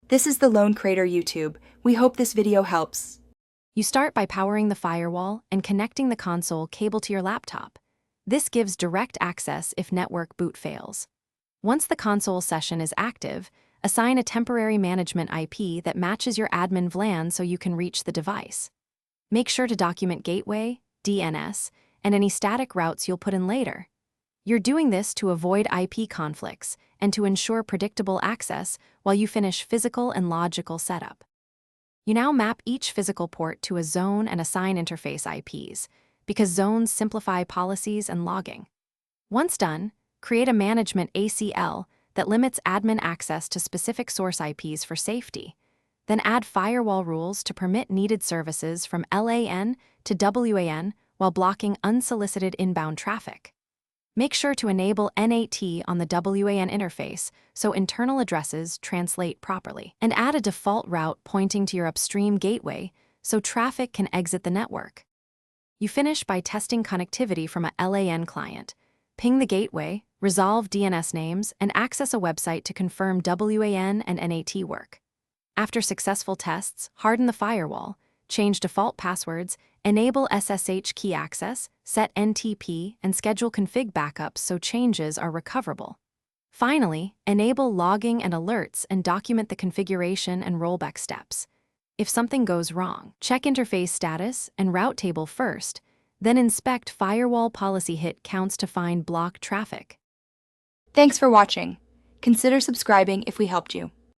This is the Lone Crater YouTube. We hope this video helps. You start by powering the firewall and connecting the console cable to your laptop. This gives direct access if network boot fails. Once the console session is active, assign a temporary management IP that matches your admin VLAN so you can reach the device. Make sure to document gateway, DNS, and any static routes you'll put in later. You're doing this to avoid IP conflicts and to ensure predictable access while you finish physical and logical setup. You now map each physical port to a zone and assign interface IPs, because zones simplify policies and logging. Once done, create a management ACL that limits admin access to specific source IPs for safety. Then add firewall rules to permit needed services from LAN to WAN while blocking unsolicited inbound traffic. Make sure to enable NAT on the WAN interface so internal addresses translate properly, and add a default route pointing to your upstream gateway so traffic can exit the network. You finish by testing connectivity from a LAN client. Ping the gateway, resolve DNS names, and access a website to confirm WAN and NAT work. After successful tests, harden the firewall, change default passwords, enable SSH key access, set NTP, and schedule config backups so changes are recoverable. Finally, enable logging and alerts and document the configuration and rollback steps. If something goes wrong, check interface status and route table first, then inspect firewall policy hit counts to find blocked traffic. Thanks for watching. Consider subscribing if we helped you.